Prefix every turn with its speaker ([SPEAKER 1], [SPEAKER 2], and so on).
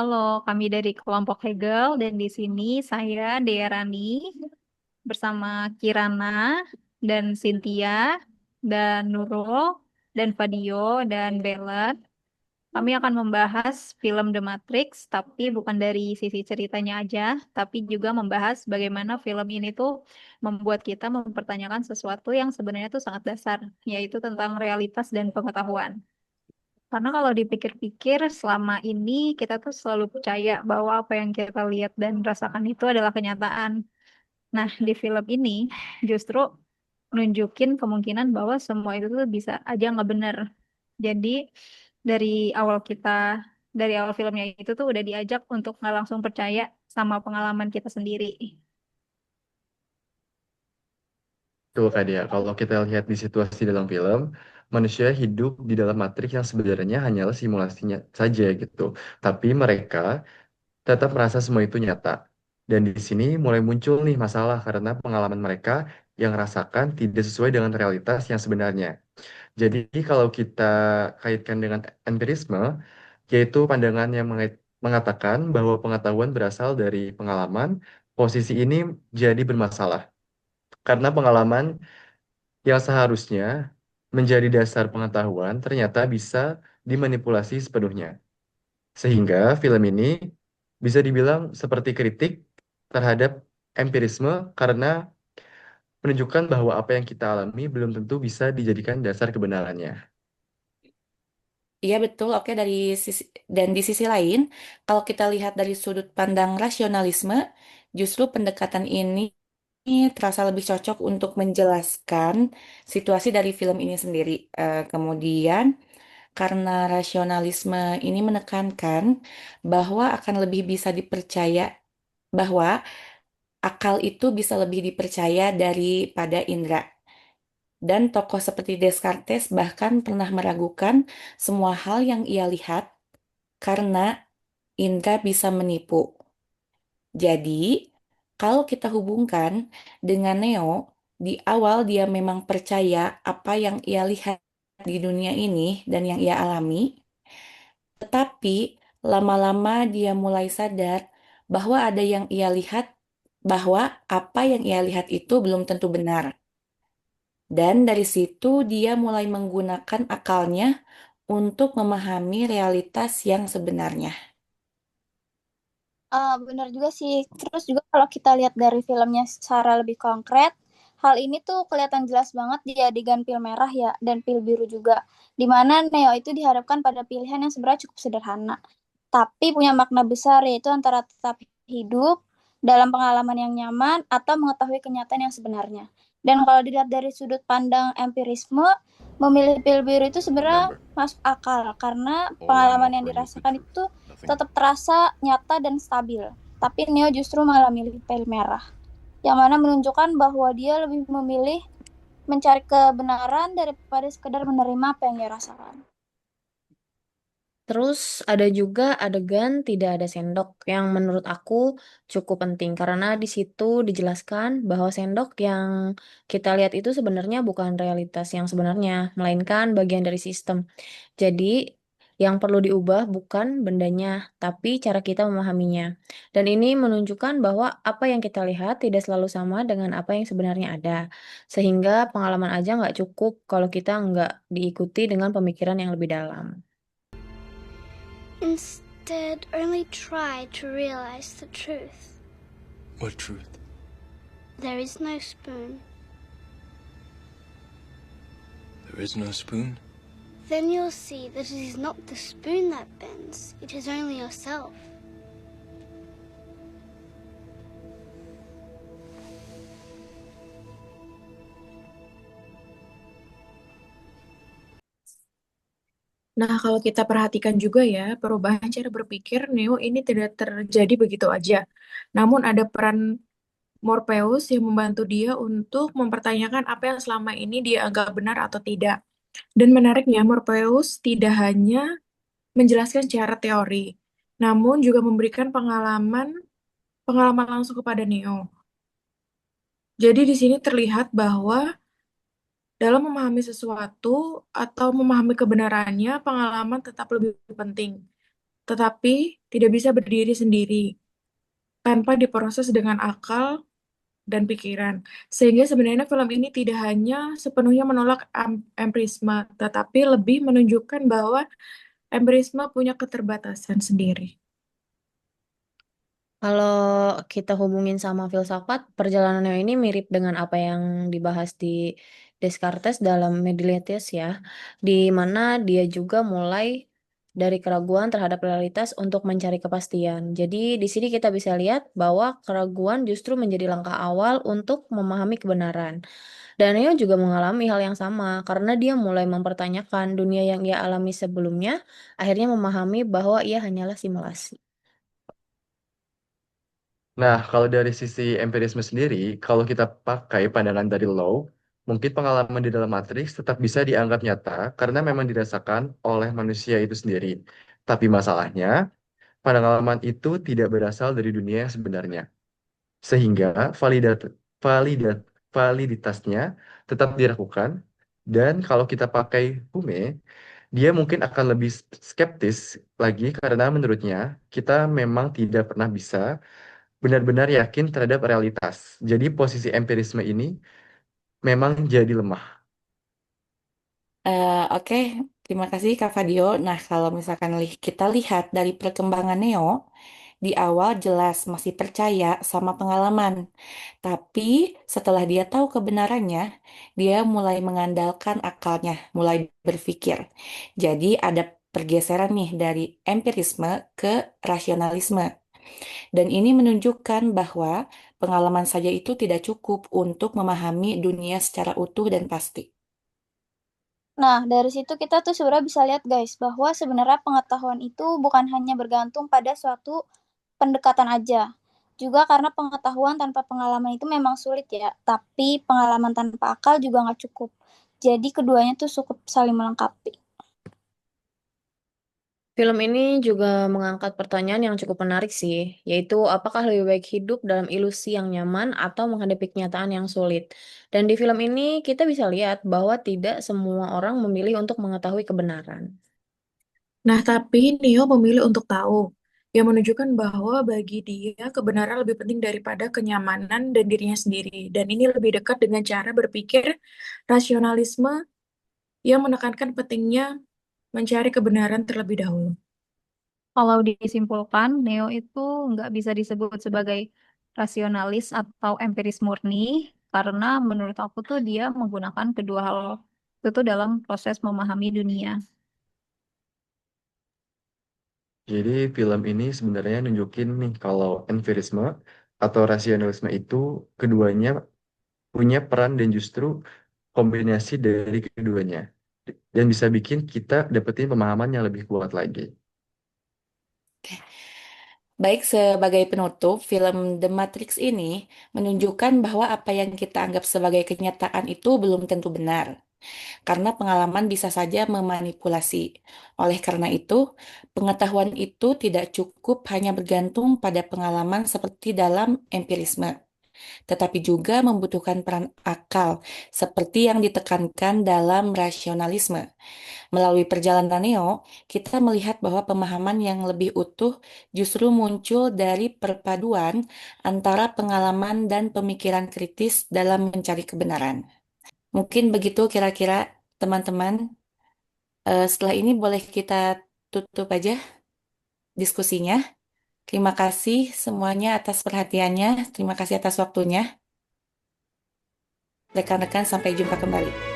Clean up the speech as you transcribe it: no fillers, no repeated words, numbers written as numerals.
[SPEAKER 1] Halo, kami dari kelompok Hegel dan di sini saya Dea Rani bersama Kirana dan Cynthia dan Nurul dan Fadio dan Bella. Kami akan membahas film The Matrix, tapi bukan dari sisi ceritanya aja, tapi juga membahas bagaimana film ini tuh membuat kita mempertanyakan sesuatu yang sebenarnya tuh sangat dasar, yaitu tentang realitas dan pengetahuan. Karena kalau dipikir-pikir, selama ini kita tuh selalu percaya bahwa apa yang kita lihat dan rasakan itu adalah kenyataan. Nah, di film ini justru nunjukin kemungkinan bahwa semua itu tuh bisa aja nggak bener. Jadi dari awal kita, dari awal filmnya itu tuh udah diajak untuk nggak langsung percaya sama pengalaman kita sendiri.
[SPEAKER 2] Tuh Kak Dea, kalau kita lihat di situasi dalam film, manusia hidup di dalam matrik yang sebenarnya hanyalah simulasinya saja gitu. Tapi mereka tetap merasa semua itu nyata. Dan di sini mulai muncul nih masalah karena pengalaman mereka yang rasakan tidak sesuai dengan realitas yang sebenarnya. Jadi kalau kita kaitkan dengan empirisme, yaitu pandangan yang mengatakan bahwa pengetahuan berasal dari pengalaman, posisi ini jadi bermasalah. Karena pengalaman yang seharusnya menjadi dasar pengetahuan ternyata bisa dimanipulasi sepenuhnya. Sehingga film ini bisa dibilang seperti kritik terhadap empirisme karena menunjukkan bahwa apa yang kita alami belum tentu bisa dijadikan dasar kebenarannya.
[SPEAKER 3] Iya betul, oke dan di sisi lain, kalau kita lihat dari sudut pandang rasionalisme, justru pendekatan ini terasa lebih cocok untuk menjelaskan situasi dari film ini sendiri. Kemudian, karena rasionalisme ini menekankan bahwa akan lebih bisa dipercaya, bahwa akal itu bisa lebih dipercaya daripada indera. Dan tokoh seperti Descartes bahkan pernah meragukan semua hal yang ia lihat karena indra bisa menipu. Jadi, kalau kita hubungkan dengan Neo, di awal dia memang percaya apa yang ia lihat di dunia ini dan yang ia alami, tetapi lama-lama dia mulai sadar bahwa ada yang ia lihat, bahwa apa yang ia lihat itu belum tentu benar. Dan dari situ dia mulai menggunakan akalnya untuk memahami realitas yang sebenarnya.
[SPEAKER 4] Benar juga sih. Terus juga kalau kita lihat dari filmnya secara lebih konkret, hal ini tuh kelihatan jelas banget di adegan pil merah ya, dan pil biru juga. Di mana Neo itu dihadapkan pada pilihan yang sebenarnya cukup sederhana, tapi punya makna besar, yaitu antara tetap hidup dalam pengalaman yang nyaman atau mengetahui kenyataan yang sebenarnya. Dan kalau dilihat dari sudut pandang empirisme, memilih pil biru itu sebenarnya masuk akal karena pengalaman yang dirasakan itu tetap terasa nyata dan stabil. Tapi Neo justru malah milih pil merah, yang mana menunjukkan bahwa dia lebih memilih mencari kebenaran daripada sekedar menerima apa yang dia rasakan.
[SPEAKER 5] Terus ada juga adegan tidak ada sendok yang menurut aku cukup penting karena di situ dijelaskan bahwa sendok yang kita lihat itu sebenarnya bukan realitas yang sebenarnya, melainkan bagian dari sistem. Jadi yang perlu diubah bukan bendanya, tapi cara kita memahaminya. Dan ini menunjukkan bahwa apa yang kita lihat tidak selalu sama dengan apa yang sebenarnya ada. Sehingga pengalaman aja nggak cukup kalau kita nggak diikuti dengan pemikiran yang lebih dalam.
[SPEAKER 6] Instead, only try to realize the truth.
[SPEAKER 7] What truth?
[SPEAKER 6] There is no spoon.
[SPEAKER 7] There is no spoon?
[SPEAKER 6] Then you'll see that it is not the spoon that bends, it is only yourself.
[SPEAKER 8] Nah, kalau kita perhatikan juga ya, perubahan cara berpikir Neo ini tidak terjadi begitu aja. Namun ada peran Morpheus yang membantu dia untuk mempertanyakan apa yang selama ini dia anggap benar atau tidak. Dan menariknya, Morpheus tidak hanya menjelaskan secara teori, namun juga memberikan pengalaman pengalaman langsung kepada Neo. Jadi di sini terlihat bahwa dalam memahami sesuatu atau memahami kebenarannya, pengalaman tetap lebih penting. tetapi tidak bisa berdiri sendiri tanpa diproses dengan akal dan pikiran. Sehingga sebenarnya film ini tidak hanya sepenuhnya menolak empirisme, tetapi lebih menunjukkan bahwa empirisme punya keterbatasan sendiri.
[SPEAKER 5] Kalau kita hubungin sama filsafat, perjalanannya ini mirip dengan apa yang dibahas di Descartes dalam Mediliades ya, di mana dia juga mulai dari keraguan terhadap realitas untuk mencari kepastian. Jadi di sini kita bisa lihat bahwa keraguan justru menjadi langkah awal untuk memahami kebenaran. Dan Neo juga mengalami hal yang sama karena dia mulai mempertanyakan dunia yang ia alami sebelumnya, akhirnya memahami bahwa ia hanyalah simulasi.
[SPEAKER 2] Nah, kalau dari sisi empirisme sendiri, kalau kita pakai pandangan dari Law, mungkin pengalaman di dalam matriks tetap bisa dianggap nyata karena memang dirasakan oleh manusia itu sendiri. Tapi masalahnya, pengalaman itu tidak berasal dari dunia yang sebenarnya. Sehingga validat, validitasnya tetap diragukan. Dan kalau kita pakai Hume, dia mungkin akan lebih skeptis lagi karena menurutnya kita memang tidak pernah bisa benar-benar yakin terhadap realitas. Jadi posisi empirisme ini memang jadi lemah.
[SPEAKER 3] Oke, terima kasih Kak Fadio. Nah, kalau misalkan kita lihat dari perkembangan Neo, di awal jelas masih percaya sama pengalaman. Tapi setelah dia tahu kebenarannya, dia mulai mengandalkan akalnya, mulai berpikir. Jadi ada pergeseran nih dari empirisme ke rasionalisme. Dan ini menunjukkan bahwa pengalaman saja itu tidak cukup untuk memahami dunia secara utuh dan pasti.
[SPEAKER 4] Nah, dari situ kita tuh sebenarnya bisa lihat guys, bahwa sebenarnya pengetahuan itu bukan hanya bergantung pada suatu pendekatan aja. Juga karena pengetahuan tanpa pengalaman itu memang sulit ya, tapi pengalaman tanpa akal juga nggak cukup. Jadi keduanya tuh cukup saling melengkapi.
[SPEAKER 5] Film ini juga mengangkat pertanyaan yang cukup menarik sih, yaitu apakah lebih baik hidup dalam ilusi yang nyaman atau menghadapi kenyataan yang sulit. Dan di film ini kita bisa lihat bahwa tidak semua orang memilih untuk mengetahui kebenaran.
[SPEAKER 8] Nah, tapi Neo memilih untuk tahu, yang menunjukkan bahwa bagi dia kebenaran lebih penting daripada kenyamanan dan dirinya sendiri. Dan ini lebih dekat dengan cara berpikir rasionalisme yang menekankan pentingnya mencari kebenaran terlebih dahulu.
[SPEAKER 1] Kalau disimpulkan, Neo itu nggak bisa disebut sebagai rasionalis atau empiris murni, karena menurut aku tuh dia menggunakan kedua hal itu tuh dalam proses memahami dunia.
[SPEAKER 2] Jadi film ini sebenarnya nunjukin nih kalau empirisme atau rasionalisme itu keduanya punya peran dan justru kombinasi dari keduanya. Dan bisa bikin kita dapetin pemahaman yang lebih kuat lagi.
[SPEAKER 3] Baik, sebagai penutup, film The Matrix ini menunjukkan bahwa apa yang kita anggap sebagai kenyataan itu belum tentu benar, karena pengalaman bisa saja memanipulasi. Oleh karena itu, pengetahuan itu tidak cukup hanya bergantung pada pengalaman seperti dalam empirisme, tetapi juga membutuhkan peran akal, seperti yang ditekankan dalam rasionalisme. Melalui perjalanan Neo, kita melihat bahwa pemahaman yang lebih utuh justru muncul dari perpaduan antara pengalaman dan pemikiran kritis dalam mencari kebenaran. Mungkin begitu kira-kira teman-teman. Setelah ini boleh kita tutup aja diskusinya. Terima kasih semuanya atas perhatiannya. Terima kasih atas waktunya. Rekan-rekan, sampai jumpa kembali.